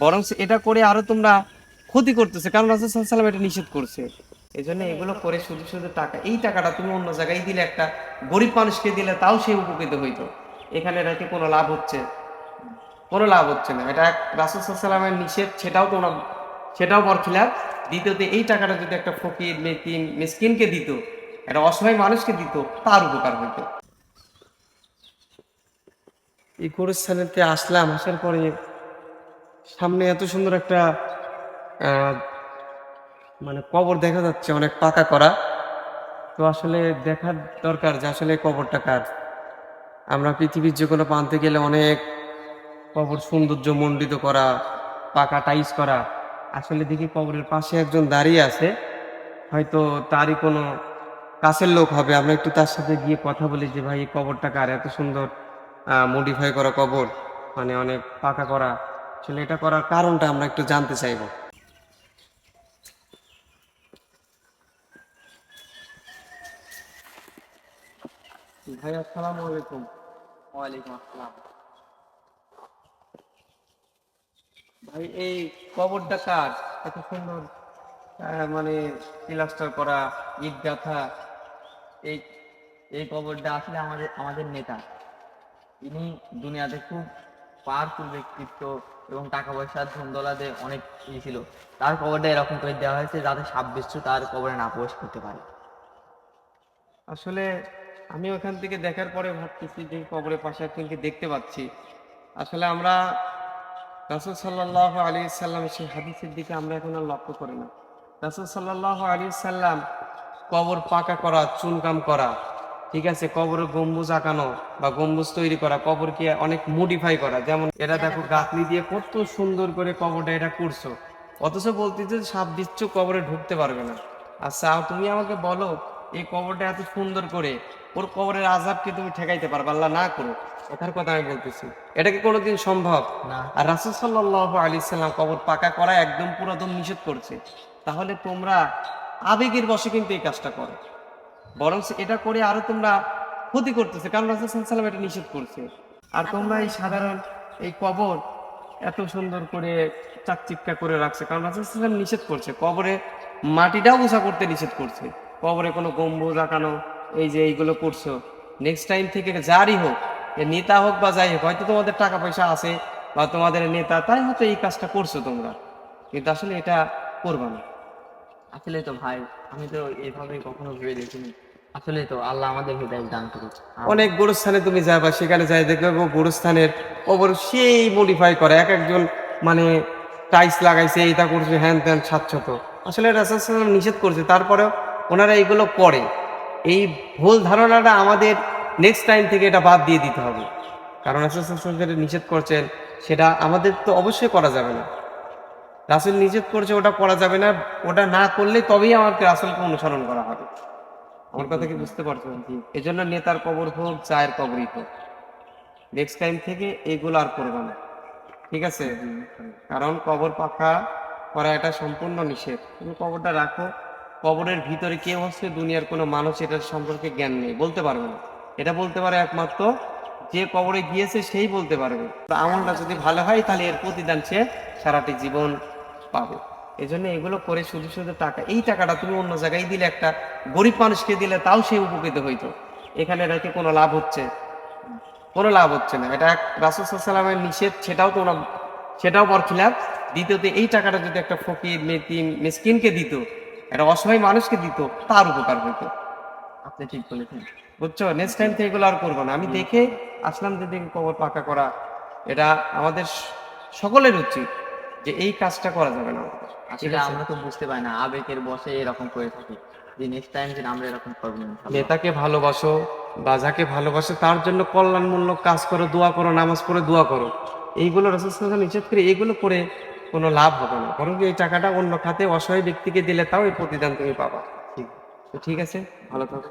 বরং এটা করে আরো তোমরা ক্ষতি করতেছে, কারণ রাসূল সাল্লাল্লাহু আলাইহি ওয়াসাল্লাম এটা নিষেধ করছে। এই জন্য এগুলো করে শুধু শুধু টাকা, এই টাকাটা তুমি অন্য জায়গায় দিলে, একটা গরিব মানুষকে দিলে, তাও সে উপকৃত হইতো। এখানে রেখে কোনো লাভ হচ্ছে? কোনো লাভ হচ্ছে না। এটা এক রাসূল সাল্লাল্লাহু আলাইহি ওয়াসাল্লামের নিষেধ, সেটাও তোমরা, সেটাও বরখিলাফ। দ্বিতীয়ত এই টাকাটা যদি একটা ফকির, মিসকিন, মিসকিনকে দিত, একটা অসহায় মানুষকে দিত, তার উপকার হইতো। এই গোরস্থানেতে আসলাম, আসার পরে সামনে এত সুন্দর একটা আহ, মানে কবর দেখা যাচ্ছে, অনেক পাকা করা। তো আসলে দেখার দরকার যে আসলে কবরটা কার। আমরা পৃথিবীর যে কোনো প্রান্তে গেলে অনেক কবর সৌন্দর্য মণ্ডিত করা, পাকা টাইস করা, আসলে দেখি কবরের পাশে একজন দাঁড়িয়ে আছে, হয়তো তারই কোনো কাছের লোক হবে। আমরা একটু তার সাথে গিয়ে কথা বলি যে ভাই এই কবরটা কার, এত সুন্দর মডিফাই করা কবর, মানে অনেক পাকা করা। আসলে এটা করার কারণটা আমরা একটু জানতে চাইবো। ভাই আসসালামু আলাইকুম। ওয়ালাইকুম আসসালাম। ভাই এই কবরটা কার, এত সুন্দর মানে প্লাস্টার করা, ইট গাঁথা? এই এই কবরটা আসলে আমাদের আমাদের নেতা, ইনি দুনিয়াতে খুব পাওয়ারফুল ব্যক্তিত্ব এবং টাকা পয়সার ধন দৌলতে অনেক ছিল। তার কবরটা এরকম করে দেওয়া হয়েছে যাতে সাপ বিচ্ছু তার কবরে না প্রবেশ করতে পারে। আসলে আমি ওখান থেকে দেখার পরে ভাবতেছি যে কবরের পাশে একজনকে দেখতে পাচ্ছি। আসলে আমরা রাসূল সাল্লাল্লাহু আলাইহি সাল্লাম সেই হাদিসের দিকে আমরা এখন আর লক্ষ্য করি না। রাসূল সাল্লাল্লাহু আলাইহি সাল্লাম কবর পাকা করা, চুনকাম করা, ঠিক আছে, কবরের গম্বুজ আঁকানো বা গম্বুজ তৈরি করা, কবরকে অনেক মডিফাই করা, যেমন এটা দেখো গাঁথনি দিয়ে কত সুন্দর করে কবরটা এটা করছো, অথচ বলতেছে সাপ বিচ্ছু কবরে ঢুকতে পারবে না। আচ্ছা তুমি আমাকে বলো, এই কবরটা এত সুন্দর করে, ওর কবরের আযাবকে তুমি ঠেকাইতে পারবে? আল্লাহ না করো, কথার কথা আমি বলতেছি, এটা কি কোনোদিন সম্ভব? না। আর রাসূল সাল্লাল্লাহু আলাইহি সাল্লাম কবর পাকা করা একদম পুরাদম নিষেধ করছে। তাহলে তোমরা আবেগের বশে কিন্তু এই কাজটা করো, বরং এটা করে আরো তোমরা ক্ষতি করতেছে, কারণ রাসূল সাল্লাল্লাহু আলাইহি ওয়াসাল্লাম এটা নিষেধ করছে। আর তোমরা এই সাধারণ এই কবর এত সুন্দর করে চাকচিক্কা করে রাখছে, কারণ রাসূল সাল্লাল্লাহু আলাইহি ওয়াসাল্লাম নিষেধ করছে। কবরে মাটিটাও উঁচা করতে নিষেধ করছে, কবরে কোনো গম্বুজ আঁকানো, এই যে এইগুলো করছো, নেক্সট টাইম থেকে যারই হোক, এ নেতা হোক বা যাই হোক, হয়তো তোমাদের টাকা পয়সা আছে বা তোমাদের নেতা, তাই হয়তো এই কাজটা করছো তোমরা, কিন্তু আসলে এটা করবা না। আসলে তো ভাই, আমি তো এইভাবে কখনো ভেবে দেখিনি। আসলে তো আল্লাহ আমাদের হৃদয় দান করুক। অনেক গোরস্থানে তুমি যাবা, সেখানে যাই দেখবে গোরস্থানের কবর সেই মডিফাই করে, এক একজন মানে টাইলস লাগাইছে, এটা করছে, হ্যান ত্যান সাতশত। আসলে রাসূল সাল্লাল্লাহু আলাইহি ওয়াসাল্লাম নিষেধ করছে, তারপরেও ওনারা এইগুলো করে। এই ভুল ধারণাটা আমাদের নেক্সট টাইম থেকে এটা বাদ দিয়ে দিতে হবে, কারণ রাসূল সাল্লাল্লাহু আলাইহি ওয়াসাল্লাম যেটা নিষেধ করছেন সেটা আমাদের তো অবশ্যই করা যাবে না। রাসূল নিষেধ করছে, ওটা করা যাবে না, ওটা না করলে তবেই আমাকে রাসূলকে অনুসরণ করা হবে। আমার ঠিক কথা কি বলছেন। বুঝতে পারছো? এই জন্য নেতার কবর হোক, চায়ের কবরই হোক, নেক্সট টাইম থেকে এগুলো আর করবে না, ঠিক আছে? জি। কারণ কবর পাকা করা এটা সম্পূর্ণ নিষেধ। তুমি কবরটা রাখো, কবরের ভিতরে কেউ হচ্ছে দুনিয়ার কোনো মানুষ এটার সম্পর্কে জ্ঞান নেই, বলতে পারবে না। এটা বলতে পারে একমাত্র যে কবরে গিয়েছে, সেই বলতে পারবে। তো আমলটা যদি ভালো হয় তাহলে এর প্রতিদান সে সারাটি জীবন পাবে। এই জন্য এগুলো করে শুধু শুধু টাকা, এই টাকাটা তুমি অন্য জায়গায় দিলে, একটা গরিব মানুষকে দিলে, তাও সে উপকৃত হইতো। এখানে রেখে কোনো লাভ হচ্ছে? কোনো লাভ হচ্ছে না। এটা এক রাসূল সাল্লাল্লাহু আলাইহি ওয়াসাল্লামের নিষেধ, সেটাও তোমরা, সেটাও বরখিলাফ। দ্বিতীয়ত এই টাকাটা যদি একটা ফকির, মিসকিন, মিসকিনকে দিত, একটা অসহায় মানুষকে দিত, তার উপকার হইতো। আপনি ঠিক বলেছেন। বুঝছো? নেক্সট জি। টাইম থেকে এগুলো আর করবো না। আমি জি, দেখে ইনশাআল্লাহ। আসলাম যে দেখি কবর পাকা করা, এটা আমাদের সকলের উচিত যে এই কাজটা করা যাবে না আমাদের, ঠিক আসলে আছে? আমরা তো বুঝতে পারি না, আবেগের বশে এরকম করে থাকি। যে নেক্সট টাইম যেন আমরা এরকম করবো না, ইনশাআল্লাহ। নেতাকে ভালোবাসো বা যাকে ভালোবাসো তার জন্য কল্যাণমূলক কাজ করো, দোয়া করো, নামাজ পড়ে দোয়া করো। এইগুলো রাসূল সাল্লাল্লাহু আলাইহি ওয়াসাল্লাম নিষেধ করে, এগুলো করে কোনো লাভ হবে না, বরং এই টাকাটা অন্য খাতে অসহায় ব্যক্তিকে দিলে তাও এই প্রতিদান তুমি পাবা। ঠিক। তো ঠিক আছে, ভালো থাকো।